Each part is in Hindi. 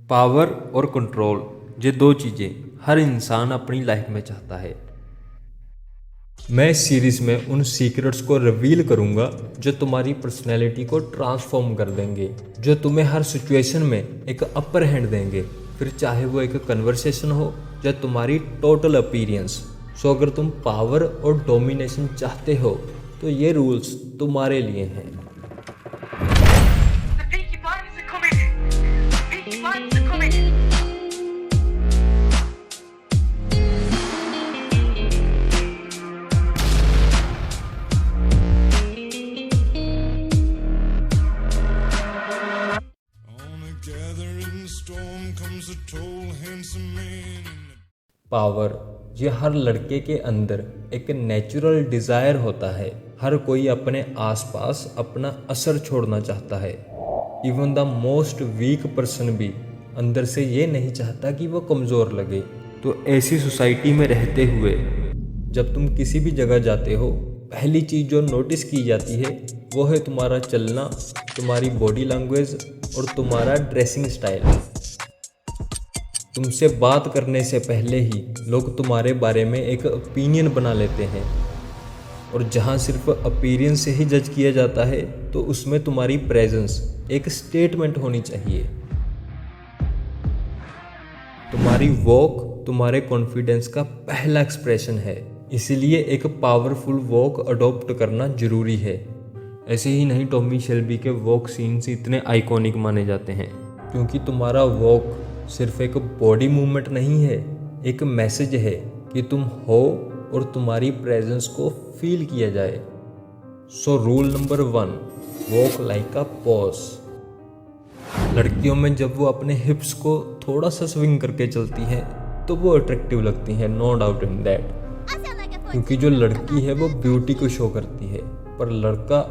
पावर और कंट्रोल, ये दो चीज़ें हर इंसान अपनी लाइफ में चाहता है। मैं इस सीरीज़ में उन सीक्रेट्स को रिवील करूंगा जो तुम्हारी पर्सनैलिटी को ट्रांसफॉर्म कर देंगे, जो तुम्हें हर सिचुएशन में एक अपर हैंड देंगे, फिर चाहे वो एक कन्वर्सेशन हो या तुम्हारी टोटल अपीयरेंस। सो अगर तुम पावर और डोमिनेशन चाहते हो तो ये रूल्स तुम्हारे लिए हैं। पावर, ये हर लड़के के अंदर एक नेचुरल डिज़ायर होता है। हर कोई अपने आसपास अपना असर छोड़ना चाहता है। Even the most weak person भी अंदर से ये नहीं चाहता कि वो कमज़ोर लगे। तो ऐसी सोसाइटी में रहते हुए जब तुम किसी भी जगह जाते हो, पहली चीज़ जो नोटिस की जाती है वो है तुम्हारा चलना, तुम्हारी बॉडी लैंग्वेज और तुम्हारा ड्रेसिंग स्टाइल। तुमसे बात करने से पहले ही लोग तुम्हारे बारे में एक ओपिनियन बना लेते हैं, और जहाँ सिर्फ अपीयरेंस से ही जज किया जाता है तो उसमें तुम्हारी प्रेजेंस एक स्टेटमेंट होनी चाहिए। तुम्हारी वॉक तुम्हारे कॉन्फिडेंस का पहला एक्सप्रेशन है, इसीलिए एक पावरफुल वॉक अडॉप्ट करना जरूरी है। ऐसे ही नहीं टॉमी शेल्बी के वॉक सीन्स इतने आइकॉनिक माने जाते हैं, क्योंकि तुम्हारा वॉक सिर्फ एक बॉडी मूवमेंट नहीं है, एक मैसेज है कि तुम हो और तुम्हारी प्रेजेंस को फील किया जाए। So rule number 1, walk like a pause. लड़कियों में जब वो अपने हिप्स को थोड़ा सा स्विंग करके चलती हैं तो वो अट्रैक्टिव लगती हैं, नो डाउट इन दैट, क्योंकि जो लड़की है वो ब्यूटी को शो करती है, पर लड़का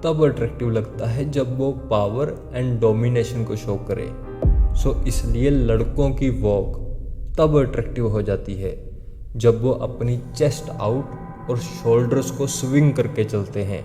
तब अट्रैक्टिव लगता है जब वो पावर एंड डोमिनेशन को शो करे। सो इसलिए लड़कों की वॉक तब अट्रैक्टिव हो जाती है जब वो अपनी चेस्ट आउट और शोल्डर्स को स्विंग करके चलते हैं,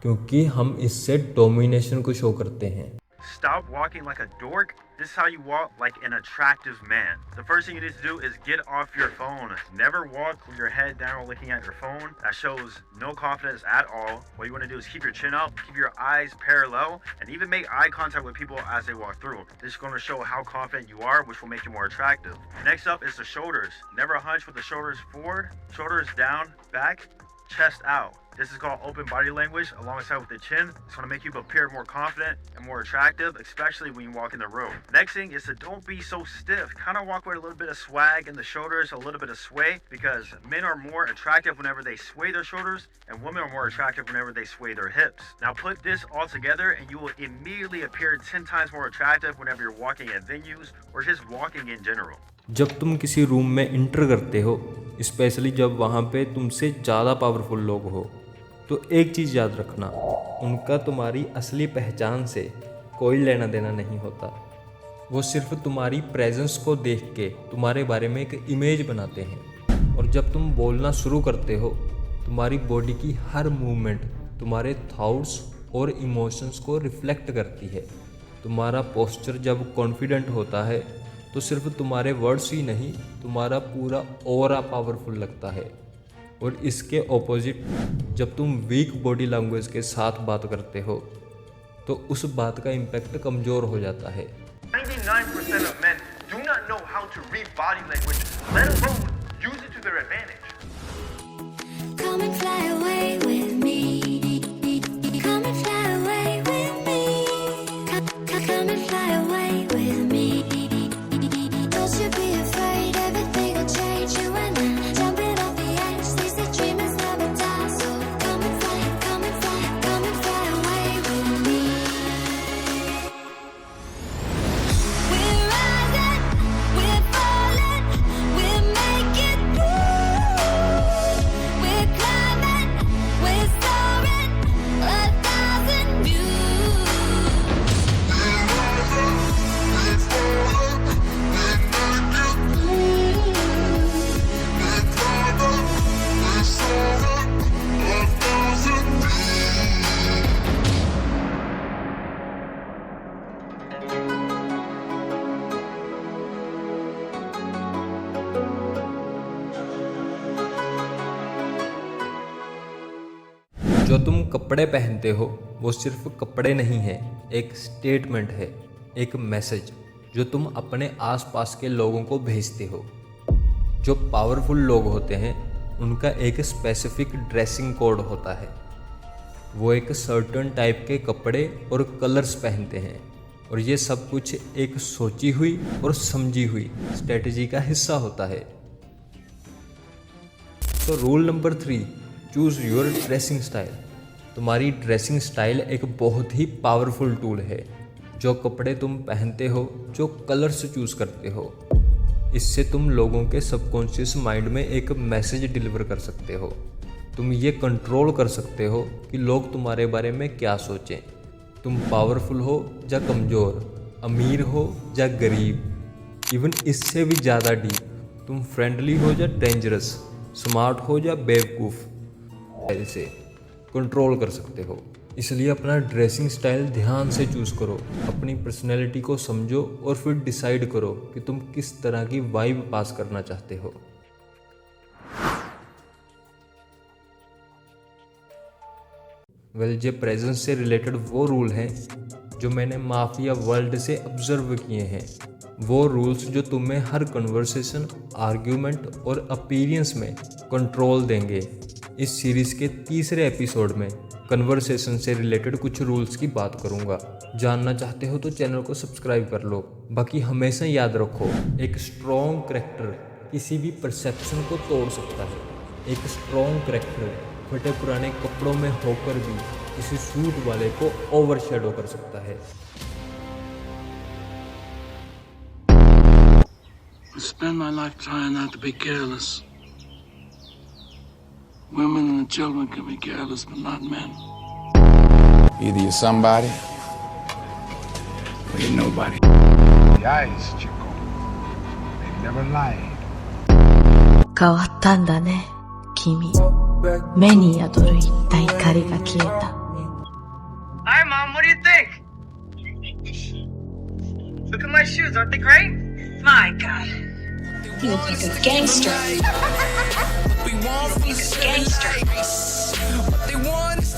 क्योंकि हम इससे डोमिनेशन को शो करते हैं। Stop walking like a dork. This is how you walk like an attractive man. The first thing you need to do is get off your phone. Never walk with your head down looking at your phone. That shows no confidence at all. What you want to do is keep your chin up, keep your eyes parallel, and even make eye contact with people as they walk through. This is going to show how confident you are, which will make you more attractive. Next up is the shoulders. Never hunch with the shoulders forward, shoulders down, back, chest out. This is called open body language alongside with the chin. It's going to make you appear more confident and more attractive, especially when you walk in the room. Next thing is to don't be so stiff. Kind of walk with a little bit of swag in the shoulders, a little bit of sway, because men are more attractive whenever they sway their shoulders, and women are more attractive whenever they sway their hips. Now put this all together and you will immediately appear 10 times more attractive whenever you're walking at venues or just walking in general. जब तुम किसी रूम में इंटर करते हो, स्पेशली जब वहाँ पे तुमसे ज़्यादा पावरफुल लोग हो, तो एक चीज़ याद रखना, उनका तुम्हारी असली पहचान से कोई लेना देना नहीं होता। वो सिर्फ तुम्हारी प्रेजेंस को देख के तुम्हारे बारे में एक इमेज बनाते हैं, और जब तुम बोलना शुरू करते हो, तुम्हारी बॉडी की हर मूवमेंट तुम्हारे थॉट्स और इमोशंस को रिफ्लेक्ट करती है। तुम्हारा पोस्चर जब कॉन्फिडेंट होता है तो सिर्फ तुम्हारे वर्ड्स ही नहीं, तुम्हारा पूरा ऑरा पावरफुल लगता है। और इसके ऑपोजिट जब तुम वीक बॉडी लैंग्वेज के साथ बात करते हो तो उस बात का इम्पैक्ट कमज़ोर हो जाता है। 99% of men do not know how to read body language, let alone use it to their advantage. Come and fly away with me. Come and fly away with me. Come and fly away with me. Don't you be afraid, everything will change. You and I jumping off the edge. They say dreamers never die, so come and fly, come and fly, come and fly away with me. We're rising, we're falling, we're making through. तुम कपड़े पहनते हो वो सिर्फ कपड़े नहीं है, एक स्टेटमेंट है, एक मैसेज जो तुम अपने आसपास के लोगों को भेजते हो। जो पावरफुल लोग होते हैं उनका एक स्पेसिफिक ड्रेसिंग कोड होता है। वो एक सर्टेन टाइप के कपड़े और कलर्स पहनते हैं और ये सब कुछ एक सोची हुई और समझी हुई स्ट्रेटजी का हिस्सा होता है। तो rule number 3, choose your dressing style. तुम्हारी ड्रेसिंग स्टाइल एक बहुत ही पावरफुल टूल है। जो कपड़े तुम पहनते हो, जो कलर्स चूज़ करते हो, इससे तुम लोगों के सबकॉन्शियस माइंड में एक मैसेज डिलीवर कर सकते हो। तुम ये कंट्रोल कर सकते हो कि लोग तुम्हारे बारे में क्या सोचें। तुम पावरफुल हो या कमज़ोर, अमीर हो या गरीब, इवन इससे भी ज़्यादा डीप, तुम फ्रेंडली हो या डेंजरस, स्मार्ट हो या बेवकूफ़, ऐसे कंट्रोल कर सकते हो। इसलिए अपना ड्रेसिंग स्टाइल ध्यान से चूज़ करो, अपनी पर्सनैलिटी को समझो और फिर डिसाइड करो कि तुम किस तरह की वाइब पास करना चाहते हो। ये प्रेजेंस से रिलेटेड वो रूल हैं जो मैंने माफिया वर्ल्ड से ऑब्जर्व किए हैं। वो रूल्स जो तुम्हें हर कन्वर्सेशन, आर्ग्यूमेंट और अपीयरेंस में कंट्रोल देंगे। इस सीरीज़ के तीसरे एपिसोड में कन्वर्सेशन से रिलेटेड कुछ रूल्स की बात करूंगा। जानना चाहते हो तो चैनल को सब्सक्राइब कर लो। बाकी हमेशा याद रखो, एक स्ट्रॉन्ग करैक्टर किसी भी परसेप्शन को तोड़ सकता है। एक स्ट्रॉन्ग करैक्टर फटे पुराने कपड़ों में होकर भी किसी सूट वाले को ओवरशैडो कर सकता है। I spend my life trying not to be careless. Women and children can be careless, but not men. Either you're somebody or you're nobody. The eyes, Chico. They never lie. 変わったんだね、君。目に宿る一体光が消えた。Hi, Mom. What do you think? Look at my shoes. Aren't they great? My God. You look like a gangster. What they want from the Gangster. What they want is